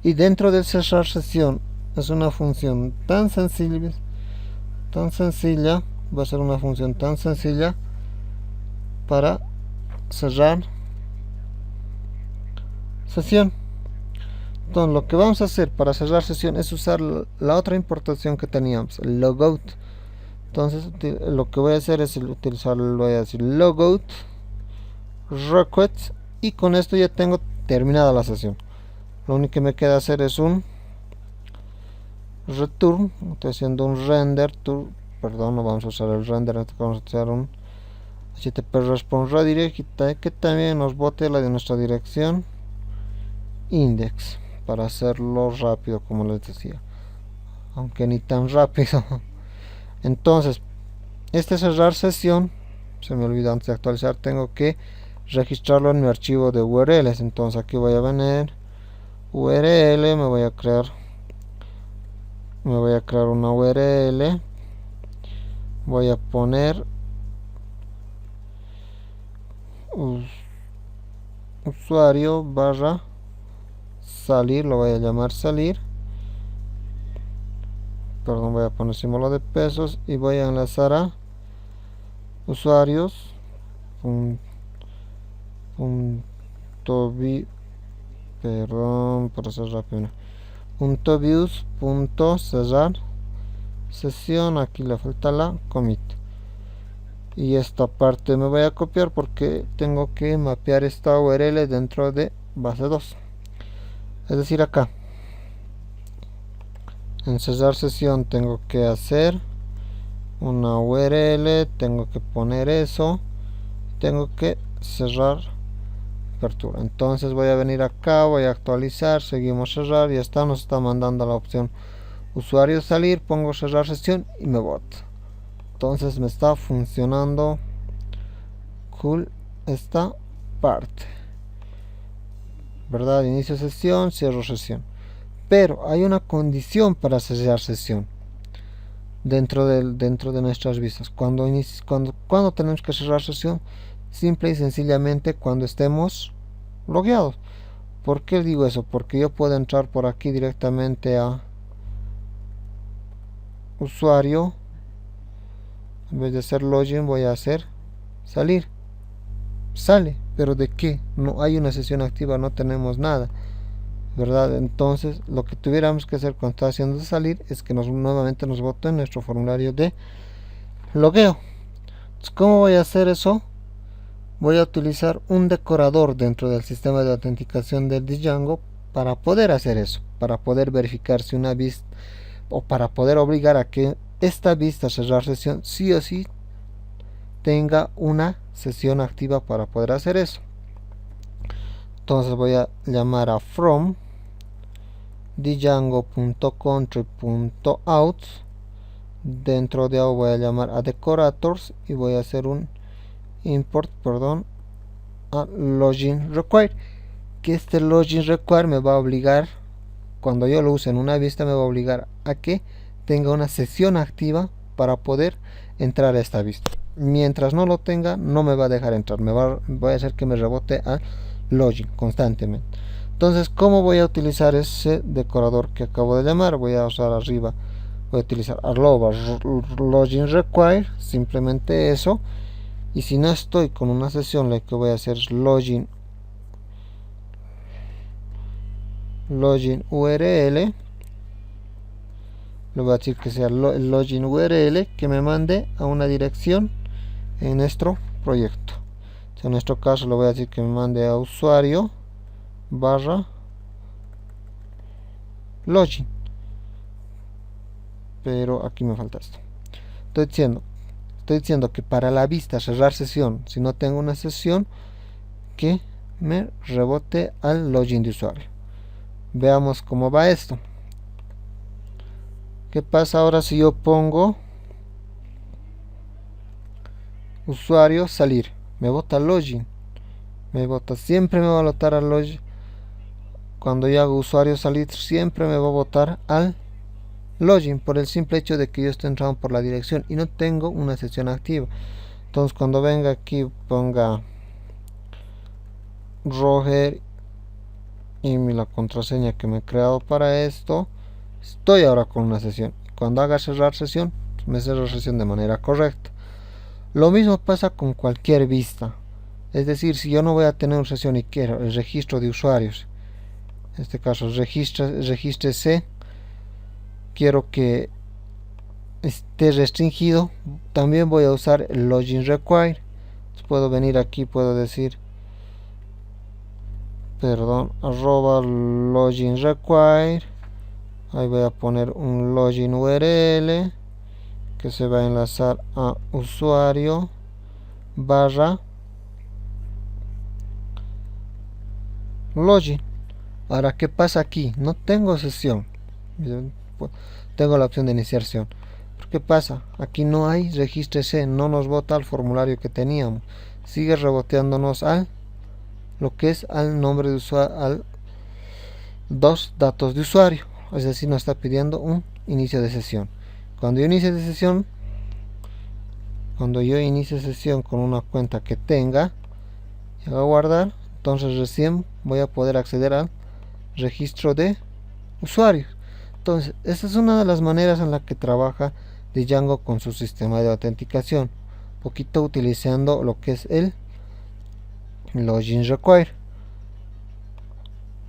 [SPEAKER 1] y dentro del cerrar sesión es una función tan sencilla, va a ser una función tan sencilla para cerrar sesión. Entonces lo que vamos a hacer para cerrar sesión es usar la otra importación que teníamos, el logout. Entonces lo que voy a hacer es utilizar, voy a decir logout request, y con esto ya tengo terminada la sesión. Lo único que me queda hacer es un return. Estoy haciendo un render perdón, no vamos a usar el render, vamos a usar un http response redirect, que también nos bote la de nuestra dirección index, para hacerlo rápido, como les decía, aunque ni tan rápido. Entonces este cerrar sesión, se me olvidó antes de actualizar, tengo que registrarlo en mi archivo de URLs. Entonces aquí voy a venir URL, me voy a crear una URL, voy a poner usuario barra salir, lo voy a llamar salir, perdón, voy a poner símbolo de pesos, y voy a enlazar a usuarios perdón, por hacer rápido, .views.cerrar sesión, aquí le falta la commit, y esta parte me voy a copiar porque tengo que mapear esta URL dentro de base 2, es decir, acá en cerrar sesión tengo que hacer una URL, tengo que poner eso, tengo que cerrar apertura. Entonces voy a venir acá, voy a actualizar, seguimos cerrar, y está, nos está mandando la opción usuario salir, pongo cerrar sesión y me bota. Entonces me está funcionando cool esta parte, ¿verdad? Inicio sesión, cierro sesión. Pero hay una condición para cerrar sesión dentro de nuestras vistas. Cuando tenemos que cerrar sesión, simple y sencillamente cuando estemos logueados. ¿Por qué digo eso? Porque yo puedo entrar por aquí directamente a usuario, en vez de hacer login voy a hacer salir. Sale, pero ¿de qué? No hay una sesión activa, no tenemos nada, ¿verdad? Entonces lo que tuviéramos que hacer cuando está haciendo salir es que nuevamente nos bote en nuestro formulario de logueo. Entonces, ¿cómo voy a hacer eso? Voy a utilizar un decorador dentro del sistema de autenticación del Django para poder hacer eso, para poder verificar si una vista, o para poder obligar a que esta vista cerrar sesión sí o sí tenga una sesión activa para poder hacer eso. Entonces voy a llamar a from django.country.out. dentro de ahí voy a llamar a decorators y voy a hacer un import, a login require, que este login require me va a obligar, cuando yo lo use en una vista, me va a obligar a que tenga una sesión activa para poder entrar a esta vista. Mientras no lo tenga, no me va a dejar entrar, voy a hacer que me rebote al login constantemente. Entonces, ¿cómo voy a utilizar ese decorador que acabo de llamar? Voy a usar arriba, voy a utilizar arroba login require, simplemente eso. Y si no estoy con una sesión, lo que voy a hacer es login URL. Le voy a decir que sea el login URL que me mande a una dirección en nuestro proyecto. En nuestro caso le voy a decir que me mande a usuario barra login. Pero aquí me falta esto. Estoy diciendo que para la vista cerrar sesión, si no tengo una sesión, que me rebote al login de usuario. Veamos cómo va esto. ¿Qué pasa ahora si yo pongo usuario salir? Me bota login. Siempre me va a botar al login. Cuando yo hago usuario salir, siempre me va a botar al login, por el simple hecho de que yo estoy entrando por la dirección y no tengo una sesión activa. Entonces cuando venga aquí, ponga Roger y la contraseña que me he creado para esto, estoy ahora con una sesión. Cuando haga cerrar sesión, me cerro sesión de manera correcta. Lo mismo pasa con cualquier vista. Es decir, si yo no voy a tener una sesión y quiero el registro de usuarios, en este caso regístrese, quiero que esté restringido, también voy a usar el login require. Entonces puedo venir aquí, puedo decir arroba login require, ahí voy a poner un login URL que se va a enlazar a usuario barra login. Ahora, ¿qué pasa aquí? No tengo sesión, tengo la opción de iniciar sesión. ¿Qué pasa? Aquí no hay regístrese, no nos bota al formulario que teníamos, sigue reboteándonos al lo que es al nombre de usuario, al dos datos de usuario, es decir, nos está pidiendo un inicio de sesión. Cuando yo inicie sesión con una cuenta que tenga y haga guardar, entonces recién voy a poder acceder al registro de usuarios. Entonces, esta es una de las maneras en la que trabaja Django con su sistema de autenticación, poquito utilizando lo que es el login require.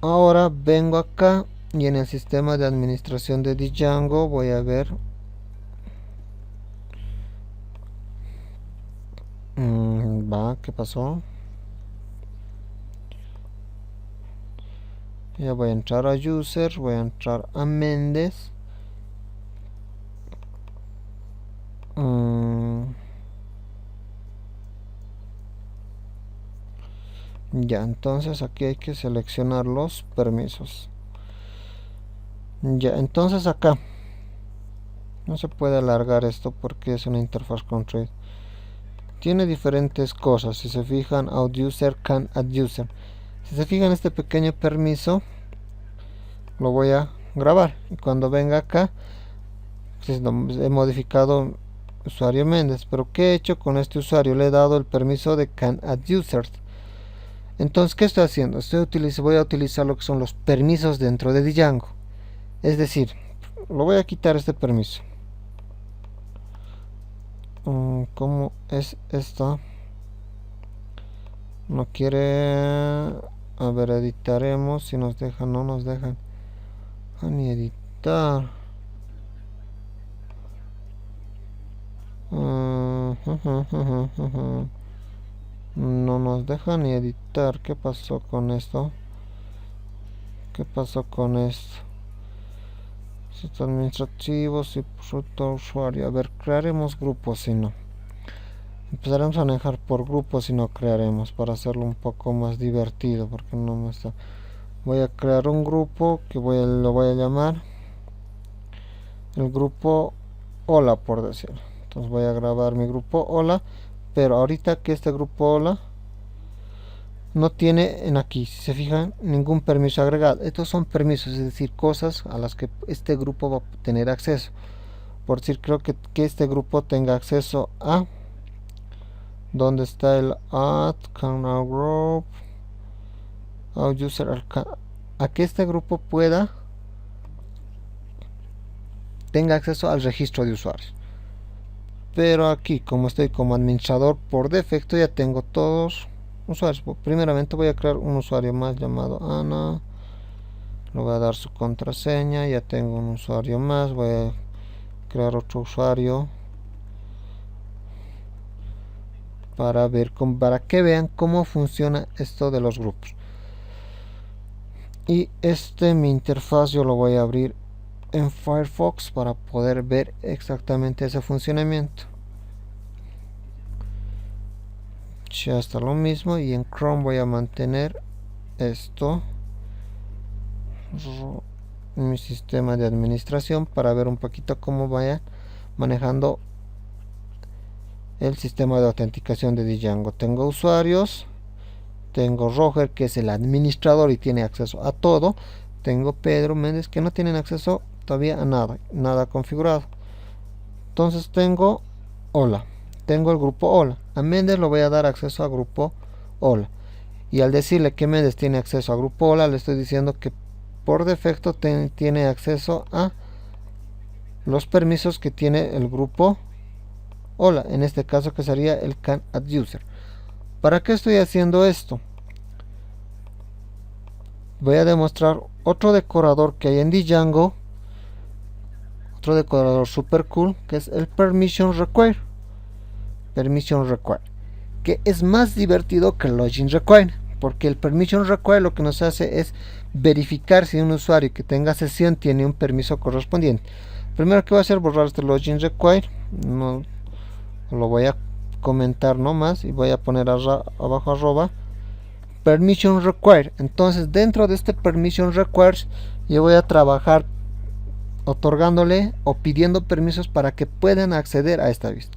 [SPEAKER 1] Ahora vengo acá y en el sistema de administración de Django voy a ver ¿qué pasó? Ya voy a entrar a user, voy a entrar a Méndez. Ya, entonces aquí hay que seleccionar los permisos. Ya, entonces acá no se puede alargar esto porque es una interfaz control. Tiene diferentes cosas. Si se fijan, add user, can add user. Si se fijan, este pequeño permiso lo voy a grabar y cuando venga acá pues, he modificado usuario Méndez, pero ¿qué he hecho con este usuario? Le he dado el permiso de can add users. Entonces, ¿qué estoy haciendo? Voy a utilizar lo que son los permisos dentro de Django. Es decir, lo voy a quitar este permiso. ¿cómo es esta? No quiere. A ver, editaremos. Si nos dejan, no nos dejan. Ni editar. No nos deja ni editar. ¿Qué pasó con esto? ¿Qué pasó con esto? Administrativos y ruta usuario. A ver, crearemos grupos, si no. Empezaremos a manejar por grupos si no crearemos, para hacerlo un poco más divertido, porque no me está. Voy a crear un grupo que lo voy a llamar el grupo hola, por decirlo. Entonces voy a grabar mi grupo hola, pero ahorita que este grupo hola no tiene en aquí, si se fijan, ningún permiso agregado. Estos son permisos, es decir, cosas a las que este grupo va a tener acceso. Por decir, creo que este grupo tenga acceso a donde está el add canal group user, a que este grupo tenga acceso al registro de usuarios. Pero aquí, como estoy como administrador por defecto, ya tengo todos usuarios. Primeramente voy a crear un usuario más llamado Ana. Le voy a dar su contraseña. Ya tengo un usuario más. Voy a crear otro usuario para que vean cómo funciona esto de los grupos. Y mi interfaz yo lo voy a abrir en Firefox para poder ver exactamente ese funcionamiento. Ya está lo mismo, y en Chrome voy a mantener esto en mi sistema de administración para ver un poquito cómo vaya manejando el sistema de autenticación de Django. Tengo usuarios, tengo Roger, que es el administrador y tiene acceso a todo. Tengo Pedro Méndez, que no tienen acceso todavía a nada configurado. Entonces tengo hola, tengo el grupo hola. A Méndez le voy a dar acceso a grupo hola, y al decirle que Méndez tiene acceso a grupo hola, le estoy diciendo que por defecto tiene acceso a los permisos que tiene el grupo hola, en este caso que sería el can add user. ¿Para qué estoy haciendo esto? Voy a demostrar otro decorador que hay en Django, otro decorador super cool, que es el permission require, que es más divertido que el login require, porque el permission require lo que nos hace es verificar si un usuario que tenga sesión tiene un permiso correspondiente. Primero que voy a hacer, borrar este login require, no lo voy a comentar nomás, y voy a poner abajo arroba permission require. Entonces dentro de este permission require yo voy a trabajar otorgándole o pidiendo permisos para que puedan acceder a esta vista.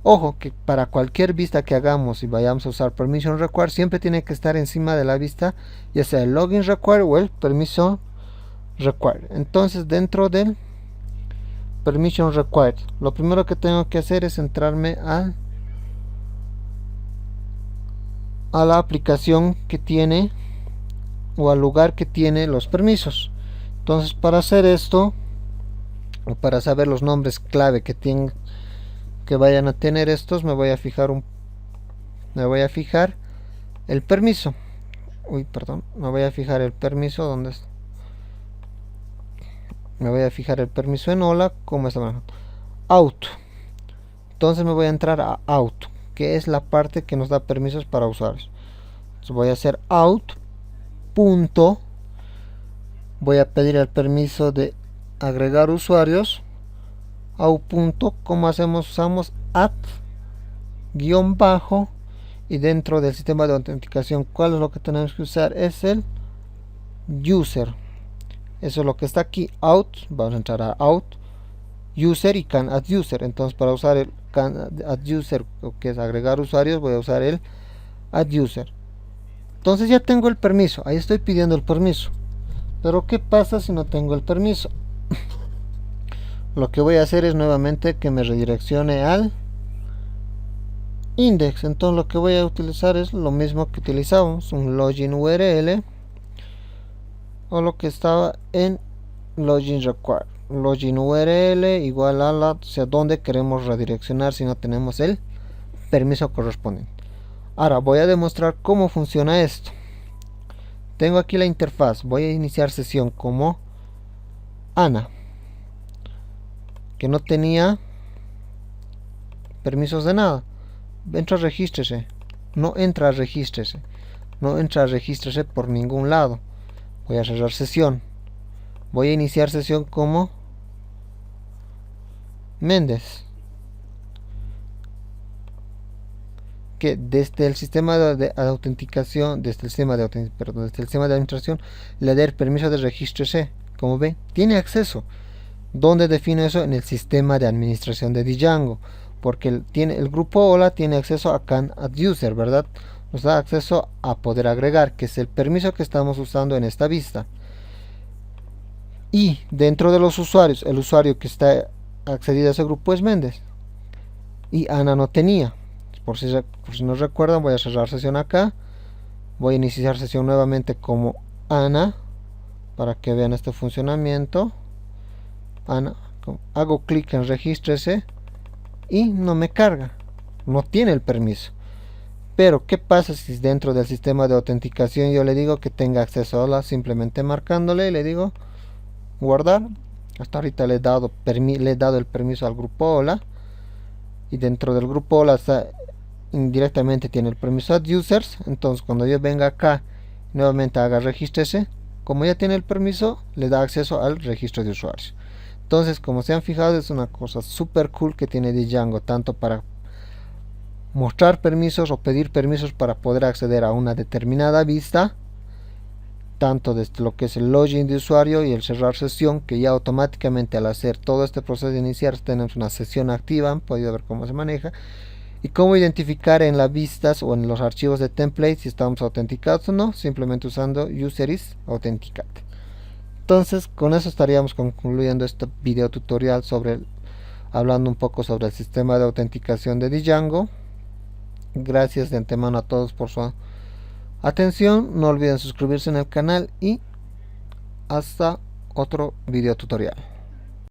[SPEAKER 1] Ojo que para cualquier vista que hagamos y vayamos a usar permission require, siempre tiene que estar encima de la vista, ya sea el login require o el permission require. Entonces dentro del permission require, lo primero que tengo que hacer es entrarme a la aplicación que tiene o al lugar que tiene los permisos. Entonces para hacer esto, o para saber los nombres clave que vayan a tener estos, me voy a fijar el permiso. Me voy a fijar el permiso donde está. Me voy a fijar el permiso en hola, como está manejando. Auto. Entonces me voy a entrar a auto, que es la parte que nos da permisos para usuarios. Entonces voy a hacer out. Voy a pedir el permiso de agregar usuarios. Como hacemos, usamos add guión bajo, y dentro del sistema de autenticación, ¿cuál es lo que tenemos que usar? Es el user. Eso es lo que está aquí, out. Vamos a entrar a out, user y can add user. Entonces para usar el can add user, que es agregar usuarios, voy a usar el add user. Entonces ya tengo el permiso, ahí estoy pidiendo el permiso. Pero ¿qué pasa si no tengo el permiso? Lo que voy a hacer es nuevamente que me redireccione al index. Entonces lo que voy a utilizar es lo mismo que utilizamos, un login URL, o lo que estaba en login require. login URL igual a la, o sea, donde queremos redireccionar si no tenemos el permiso correspondiente. Ahora voy a demostrar cómo funciona esto. Tengo aquí la interfaz, voy a iniciar sesión como Ana, que no tenía permisos de nada. Entra, regístrese. No entra, regístrese. No entra, regístrese por ningún lado. Voy a cerrar sesión. Voy a iniciar sesión como Méndez, que desde el sistema de autenticación, desde el sistema de administración, le dé el permiso de regístrese. Como ven, tiene acceso. ¿Dónde defino eso? En el sistema de administración de Django, porque el grupo Hola tiene acceso a Can Add User, ¿verdad? Nos da acceso a poder agregar, que es el permiso que estamos usando en esta vista. Y dentro de los usuarios, el usuario que está accedido a ese grupo es Méndez, y Ana no tenía. Por si no recuerdan, voy a cerrar sesión acá, voy a iniciar sesión nuevamente como Ana, para que vean este funcionamiento. Ana, hago clic en regístrese y no me carga, no tiene el permiso. Pero ¿qué pasa si dentro del sistema de autenticación yo le digo que tenga acceso a Hola? Simplemente marcándole le digo guardar. Hasta ahorita le he dado el permiso al grupo Hola, y dentro del grupo Hola está, indirectamente tiene el permiso Add Users. Entonces cuando yo venga acá nuevamente haga regístrese, como ya tiene el permiso, le da acceso al registro de usuarios. Entonces, como se han fijado, es una cosa super cool que tiene Django, tanto para mostrar permisos o pedir permisos para poder acceder a una determinada vista, tanto desde lo que es el login de usuario y el cerrar sesión, que ya automáticamente al hacer todo este proceso de iniciar tenemos una sesión activa. Han podido ver cómo se maneja y cómo identificar en las vistas o en los archivos de template si estamos autenticados o no, simplemente usando user is authenticate. Entonces con eso estaríamos concluyendo este video tutorial hablando un poco sobre el sistema de autenticación de Django. Gracias de antemano a todos por su atención, no olviden suscribirse en el canal y hasta otro video tutorial.